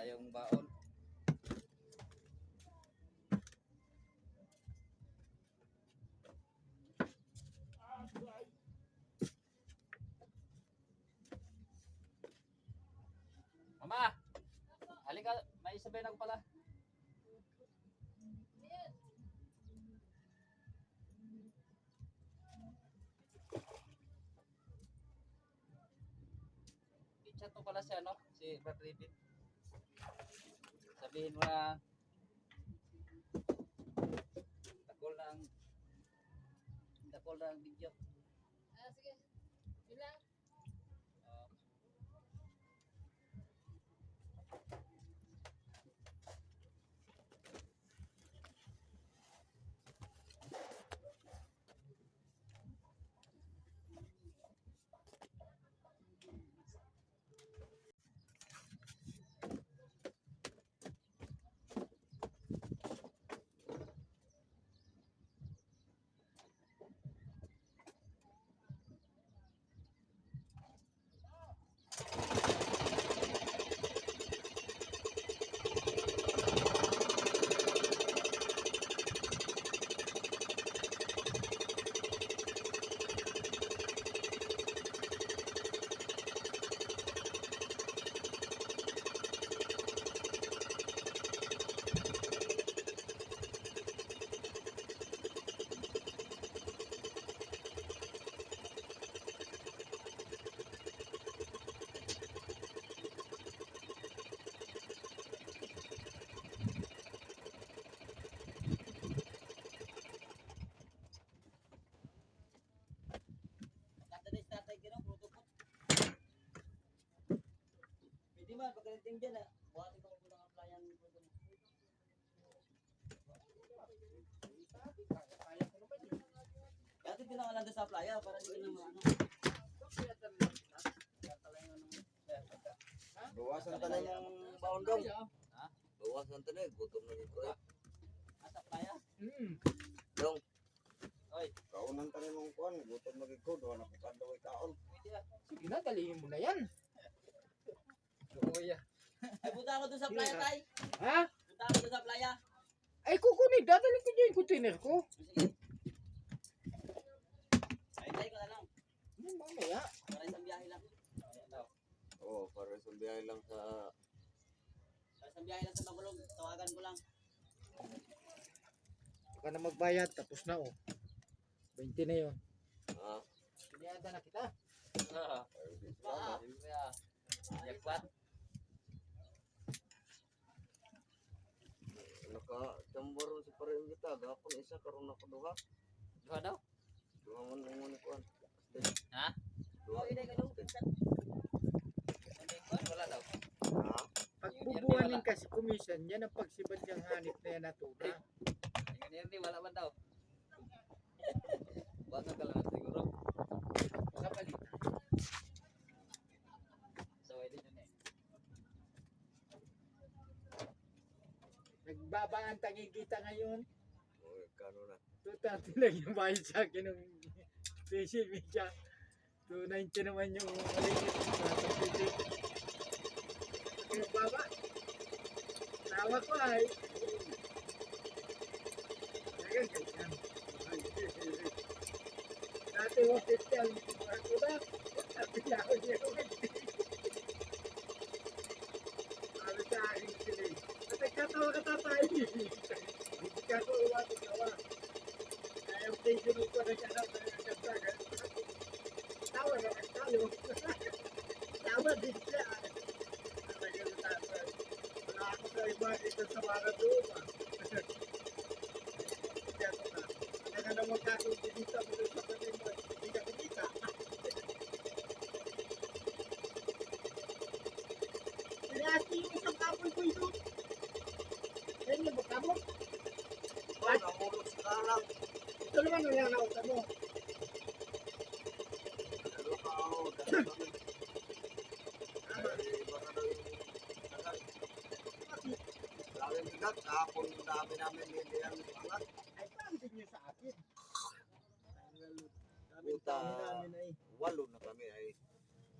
tayong baon. Mama, halika, may sabihin ako pala. I-chat mo pala si ano, si Brad David. Sabihin mo na dakol ng video. Sige. Yun lang. Pwede ba, pagkaliting dyan ah. Buhatin ko muna ang playan dito. Dati tinangalan doon sa playa para hindi ka naman ano. Bawasan tayo ng baon dong. Ha? Bawasan tayo, gutom na dito eh. Sa playa? Dong, Oy, kaunan tayo ng kuwan, gutom na dito, doon ako kadaway kaon. pwede ah. Sige na, dalihin mo na yan. Kuya. Ay, punta ako doon sa playa, tay. Ha? Punta ako doon sa playa. Ay, kukunin. Dadalhin ko dyan yung container ko. Sige. Ay, tay ko na lang. Mamaya. Para isang biyahe lang. Oo, para sa biyahe lang sa... Para isang biyahe lang sa Magulog. Tawagan ko lang. Baka na magbayad. Tapos na oh. 20 na yun. Ha? Pinayada na kita. Ah, Baka. siyempre ah. Jackpot. Naka-chamber sa pareho kita, gapon isa, karoon ako duha. Duha daw? Duha man ang muna kuwan. Ha? Duha. Hindi ka doon. Wala daw. Ha? Pag bubuhanin kasi commission, yan ang pagsibad yung hanip na yan natuna. Hindi, wala man daw. Baka ka lang siguro. Sa palit. So, edi yun eh. Nagbabaan tangigita ngayon. Oo, kano na. 230 lang yung bayad sa akin ng special media. 290 naman yung maliit. Nagbaba. Tawa ko ay. Ayan, ganyan. Dati 150 ang ako na. Sabi na ako niya. Sabi sa akin sila. At nagkatawa ka tatay. Hindi ka ko uwag-tawa. Kaya yung station ko na siya na nagkatagan. Tawa na nagtalo. Tawa din siya. Wala ako sa iba dito sa Maradona. Kaya naman kakong dito mo sa kanil mo. Hindi ka kumita. Sinasi yung isang kapon ko ito. Kaya niyo ba kamo? Oo, nahulog sa kalang. Ito naman ang nanautan mo. Dalo ka ako, dalo kami. Ay, baka daw yung tagal. Daming bigat, kahapon dami namin hindi yan angat. Ay, parang din niyo sa akin. Daming Puta. dami namin ay. 8 na kami ay.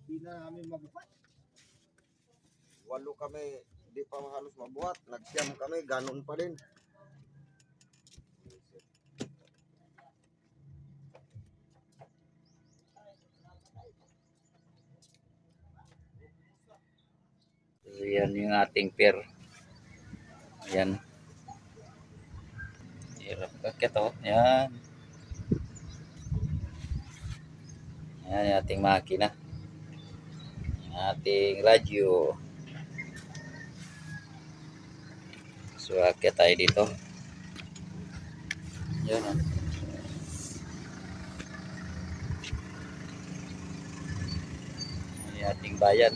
Hindi na namin mabuhat. 8 kami, Di pa halos mabuhat. Nagsiyam kami, ganun pa din. So, yan yung ating pier. Ayan. Hirap kakit oh. Yan. Yan yung ating makina. Yung ating radyo. So, akit tayo dito. Yan oh. Yan yung ating bayan.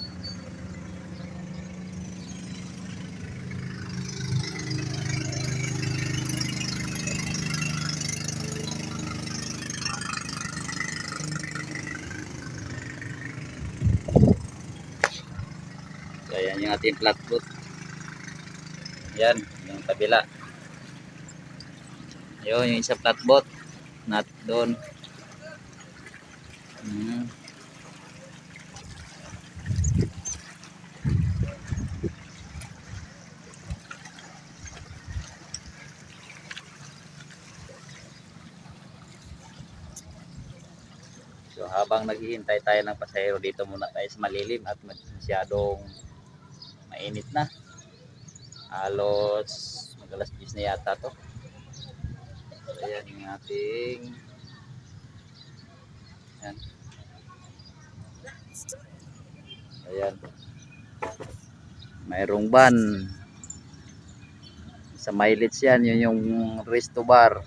So, ayan yung ating flatboat. Yan, yung kabila. Ayun, yung isa flatboat. Not doon. So habang naghihintay tayo ng pasahero, dito muna tayo sa malilim at masyadong mainit na. Halos mag-alas 10 na yata to. So ayan yung ating ayan. Ayan. Mayroong van. Sa mileage yan, yun yung resto bar.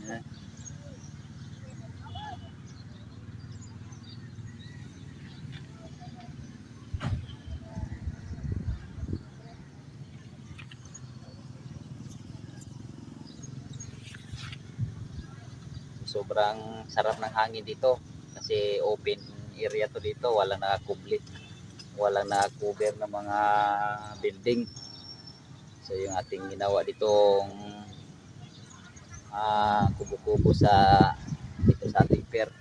Ayan. Sobrang sarap ng hangin dito kasi open area to dito, walang nakakubli, walang nakakover ng mga building. So yung ating ginawa ditong kubo-kubo sa dito sa ating pier.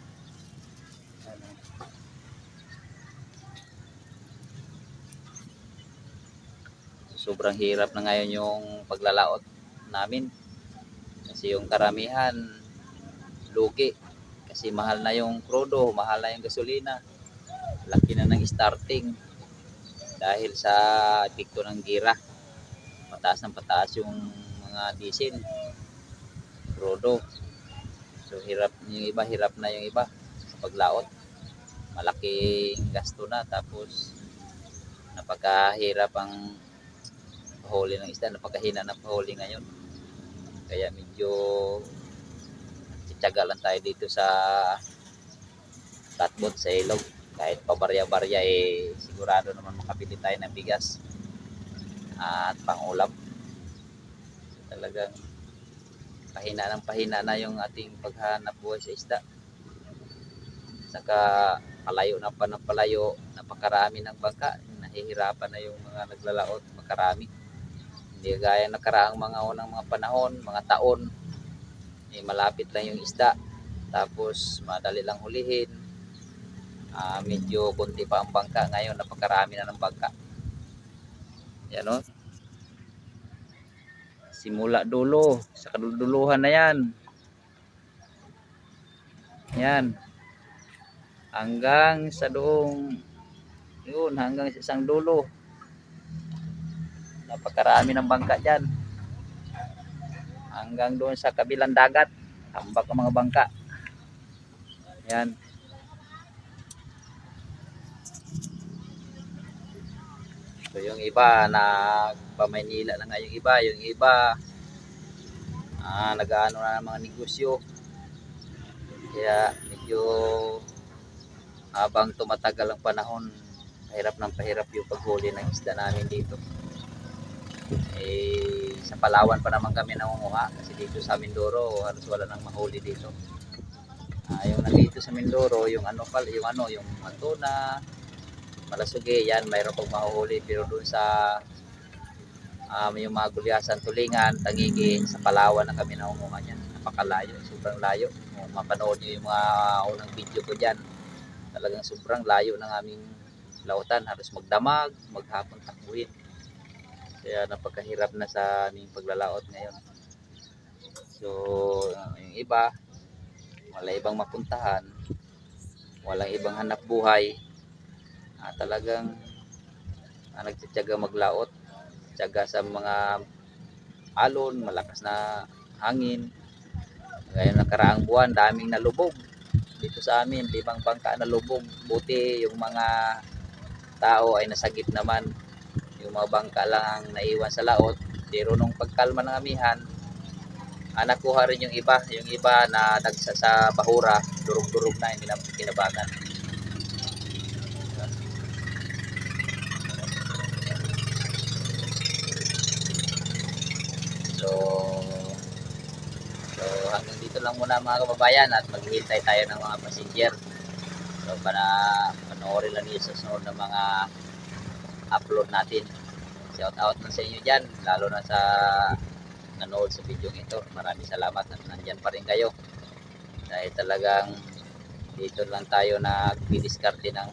Sobrang hirap na ngayon yung paglalaot namin kasi yung karamihan lugi kasi mahal na yung krudo, mahal na yung gasolina, laki na ng starting dahil sa epekto ng gira, pataas ng pataas yung mga diesel, krudo. So hirap yung iba, hirap na yung iba sa paglaot, malaking gasto na, tapos napakahirap ang pahuli ng isda, napakahina ng pahuli ngayon, kaya medyo tsaga lang tayo dito sa flatboat sa ilog. Kahit pabarya-barya sigurado naman makabili tayo ng bigas at pangulam. So, talagang pahina na yung ating paghanap buhay sa isda. Saka palayo na pa ng palayo, napakarami ng bangka, nahihirapan na yung mga naglalaot, makarami. Hindi gaya nakaraang mga unang mga panahon, mga taon, malapit lang yung isda, tapos madali lang hulihin, medyo konti pa ang bangka. Ngayon napakarami na ng bangka. Yan o, simula dulo sa kaduduluhan na yan, yan hanggang sa doong yun, hanggang sa isang dulo, napakarami ng bangka dyan. Hanggang doon sa kabilang dagat, tambak ang mga bangka. Yan. So yung iba nagpa-Maynila na nga, yung iba nag-aano na ng mga negosyo. Kaya medyo habang tumatagal ang panahon, pahirap ng pahirap yung paghuli ng isda namin dito. Sa Palawan pa naman kami nangunguha kasi dito sa Mindoro halos wala nang mahuli dito. Yung nandito sa Mindoro, yung yung Matuna, Malasuge, yan mayroon pang mahuhuli, pero doon sa yung mga Gulyasan, Tulingan, Tangigin, sa Palawan na kami nangunguha niyan. Napakalayo, sobrang layo. Kung mapanood niyo yung mga unang video ko diyan, talagang sobrang layo ng aming lautan, halos magdamag, maghapon takbuhin. Kaya napakahirap na sa aming paglalaot ngayon. So, yung iba, wala ibang mapuntahan, walang ibang hanap buhay. Talagang nagtitiyaga maglaot, tiyaga sa mga alon, malakas na hangin. Ngayon nakaraang buwan, daming nalubog dito sa amin, 5 bangka nalubog. Buti yung mga tao ay nasagip naman, yung mga bangka lang ang naiwan sa laot. Pero nung pagkalma ng amihan, nakuha rin yung iba na dagsa sa bahura, durog-durog na, hindi na kinabangan. So hanggang dito lang muna mga kababayan, at maghihintay tayo ng mga passenger. So panoorin lang niyo sa sunod na mga upload natin. Shout out na sa inyo dyan, lalo na sa nanood sa video ito. Maraming salamat at nandyan pa rin kayo. Dahil talagang dito lang tayo nagdidiskarte ng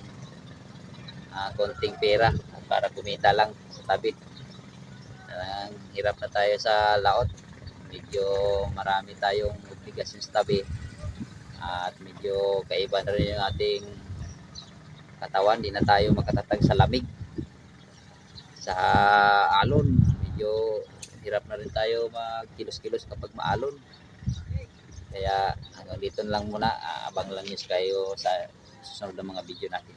konting pera para kumita lang sa tabi. Hirap na tayo sa laot. Medyo marami tayong obligasyon sa tabi. At medyo kaiba na rin yung ating katawan. Di na tayo makatatag sa lamig. Sa alon, medyo hirap na rin tayo magkilos-kilos kapag maalon. Kaya hanggang dito lang muna. Abang lang news kayo sa susunod na mga video natin.